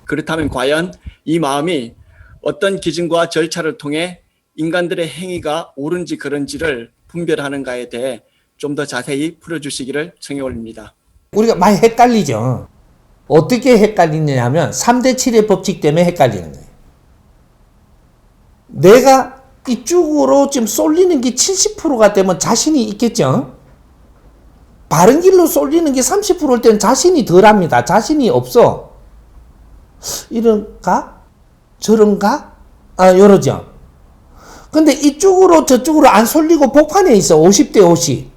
그렇다면 과연 이 마음이 어떤 기준과 절차를 통해 인간들의 행위가 옳은지 그른지를 분별하는가에 대해 좀 더 자세히 풀어주시기를 청해 올립니다. 우리가 많이 헷갈리죠. 어떻게 헷갈리느냐 하면 3대 7의 법칙 때문에 헷갈리는 거예요. 내가 이쪽으로 지금 쏠리는 게 70%가 되면 자신이 있겠죠. 바른 길로 쏠리는 게 30%일 때는 자신이 덜합니다. 자신이 없어. 이런가? 저런가? 이러죠. 근데 이쪽으로 저쪽으로 안 쏠리고 복판에 있어. 50대 50.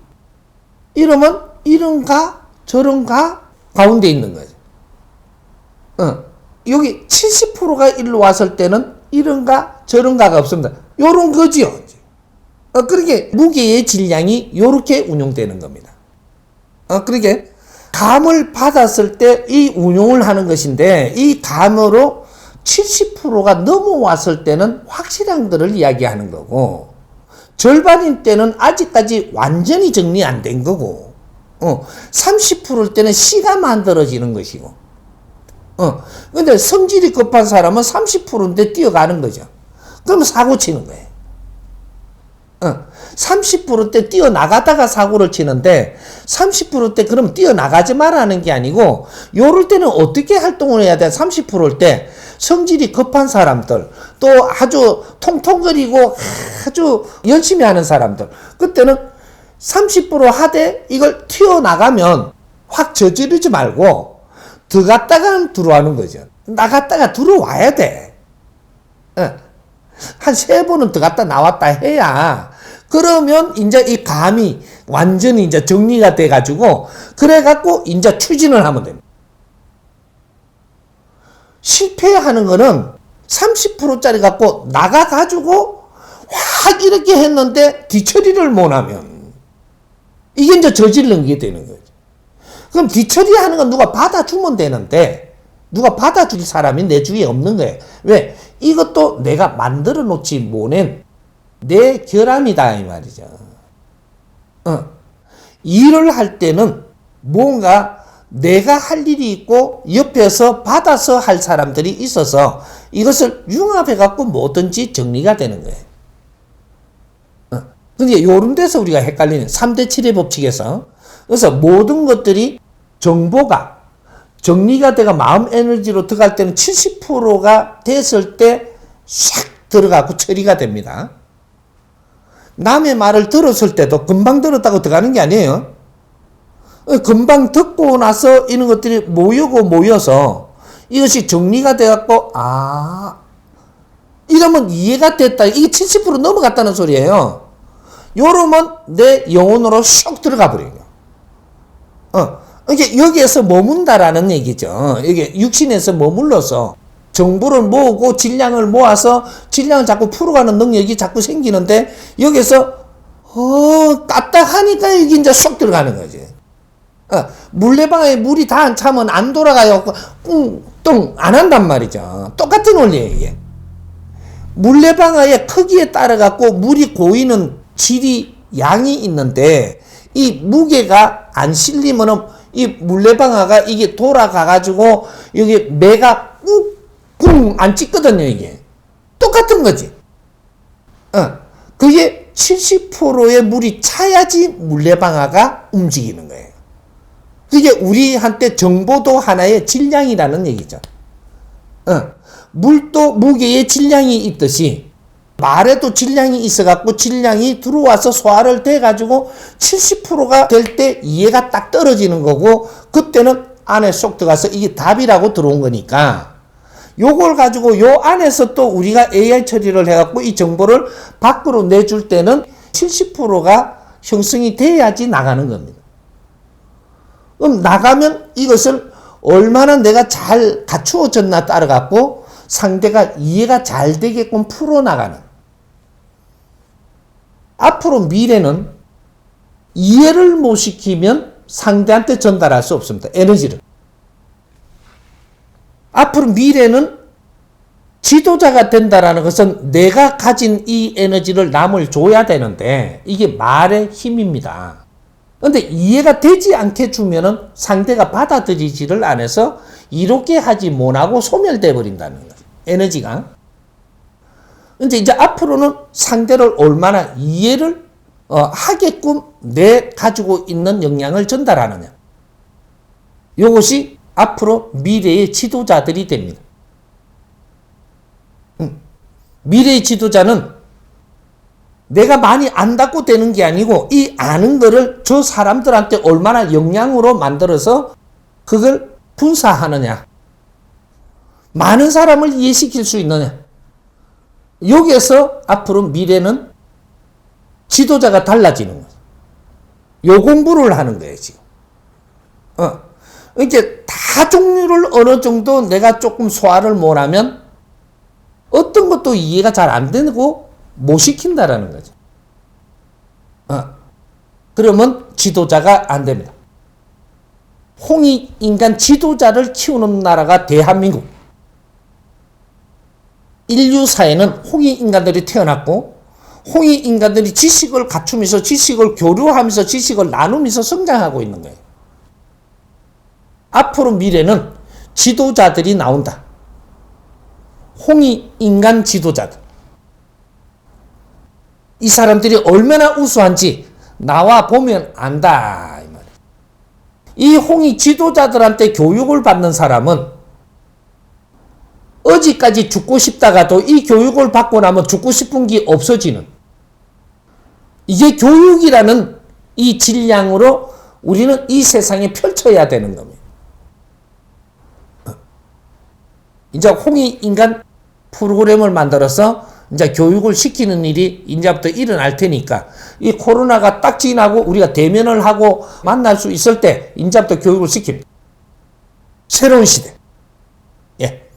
이러면 이런가? 저런가? 가운데 있는 거죠. 여기 70%가 일로 왔을 때는 이런가? 저런가가 없습니다. 요런 거지요. 그러니까 무게의 질량이 요렇게 운용되는 겁니다. 그러니까 감을 받았을 때 이 운용을 하는 것인데 이 감으로 70%가 넘어왔을 때는 확실한 것을 이야기하는 거고 절반인 때는 아직까지 완전히 정리 안 된 거고 30%일 때는 씨가 만들어지는 것이고 근데 성질이 급한 사람은 30%인데 뛰어가는 거죠. 그럼 사고 치는 거예요. 30%대 뛰어나가다가 사고를 치는데 30%대 그럼 뛰어나가지 말라는 게 아니고 요럴 때는 어떻게 활동을 해야 돼? 30%일 때 성질이 급한 사람들 또 아주 통통거리고 아주 열심히 하는 사람들 그때는 30% 하되 이걸 튀어나가면 확 저지르지 말고 들어갔다가 들어가는 거죠. 나갔다가 들어와야 돼. 한 3번은 들어갔다 나왔다 해야 그러면 이제 이 감이 완전히 이제 정리가 돼 가지고 그래 갖고 이제 추진을 하면 됩니다. 실패하는 거는 30%짜리 갖고 나가 가지고 확 이렇게 했는데 뒤처리를 못 하면 이게 이제 저지르는 게 되는 거죠. 그럼 뒤처리하는 건 누가 받아주면 되는데 누가 받아줄 사람이 내 주위에 없는 거예요. 왜? 이것도 내가 만들어 놓지 못한 내 결함이다 이 말이죠. 일을 할 때는 뭔가 내가 할 일이 있고 옆에서 받아서 할 사람들이 있어서 이것을 융합해 갖고 뭐든지 정리가 되는 거예요. 그러니까 요런 데서 우리가 헷갈리는 3대 7의 법칙에서 그래서 모든 것들이 정보가 정리가 돼가 마음 에너지로 들어갈 때는 70%가 됐을 때 싹 들어가고 처리가 됩니다. 남의 말을 들었을 때도 금방 들었다고 들어가는 게 아니에요. 금방 듣고 나서 이런 것들이 모여서 이것이 정리가 돼갖고 이러면 이해가 됐다. 이게 70% 넘어갔다는 소리예요. 요러면 내 영혼으로 쏙 들어가 버려요. 이게 여기에서 머문다라는 얘기죠. 이게 육신에서 머물러서 정보를 모으고 질량을 모아서 질량을 자꾸 풀어가는 능력이 자꾸 생기는데 여기서 까딱하니까 이게 이제 쏙 들어가는 거지. 물레방아에 물이 다 안 차면 안 돌아가요. 뚱뚱 안 한단 말이죠. 똑같은 원리예요 이게. 물레방아의 크기에 따라 갖고 물이 고이는 질이 양이 있는데 이 무게가 안 실리면은 이 물레방아가 이게 돌아가 가지고 여기 매가 꾹 안 찍거든요 이게. 똑같은 거지. 그게 70%의 물이 차야지 물레방아가 움직이는 거예요. 그게 우리한테 정보도 하나의 질량이라는 얘기죠. 물도 무게의 질량이 있듯이 말에도 질량이 있어갖고 질량이 들어와서 소화를 돼가지고 70%가 될 때 이해가 딱 떨어지는 거고 그때는 안에 쏙 들어가서 이게 답이라고 들어온 거니까 요걸 가지고 요 안에서 또 우리가 AI 처리를 해갖고 이 정보를 밖으로 내줄 때는 70%가 형성이 돼야지 나가는 겁니다. 그럼 나가면 이것을 얼마나 내가 잘 갖추어졌나 따라갖고 상대가 이해가 잘 되게끔 풀어나가는. 앞으로 미래는 이해를 못 시키면 상대한테 전달할 수 없습니다. 에너지를. 앞으로 미래는 지도자가 된다라는 것은 내가 가진 이 에너지를 남을 줘야 되는데 이게 말의 힘입니다. 근데 이해가 되지 않게 주면은 상대가 받아들이지를 않아서 이롭게 하지 못하고 소멸돼 버린다는 거예요. 에너지가. 근데 이제 앞으로는 상대를 얼마나 이해를 하게끔 내 가지고 있는 역량을 전달하느냐. 이것이 앞으로 미래의 지도자들이 됩니다. 미래의 지도자는 내가 많이 안다고 되는 게 아니고 이 아는 거를 저 사람들한테 얼마나 역량으로 만들어서 그걸 분사하느냐. 많은 사람을 이해시킬 수 있느냐. 여기에서 앞으로 미래는 지도자가 달라지는 거예요. 요 공부를 하는 거예요, 지금. 이제 다 종류를 어느 정도 내가 조금 소화를 못하면 어떤 것도 이해가 잘 안 되고 못 시킨다라는 거죠. 그러면 지도자가 안 됩니다. 홍익인간 지도자를 키우는 나라가 대한민국. 인류사에는 홍익인간들이 태어났고 홍익인간들이 지식을 갖추면서 지식을 교류하면서 지식을 나누면서 성장하고 있는 거예요. 앞으로 미래는 지도자들이 나온다. 홍익인간 지도자들. 이 사람들이 얼마나 우수한지 나와 보면 안다. 이 홍익 지도자들한테 교육을 받는 사람은 어디까지 죽고 싶다가도 이 교육을 받고 나면 죽고 싶은 게 없어지는, 이게 교육이라는 이 질량으로 우리는 이 세상에 펼쳐야 되는 겁니다. 이제 홍익인간 프로그램을 만들어서 이제 교육을 시키는 일이 이제부터 일어날 테니까 이 코로나가 딱 지나고 우리가 대면을 하고 만날 수 있을 때 이제부터 교육을 시킵니다. 새로운 시대. 예.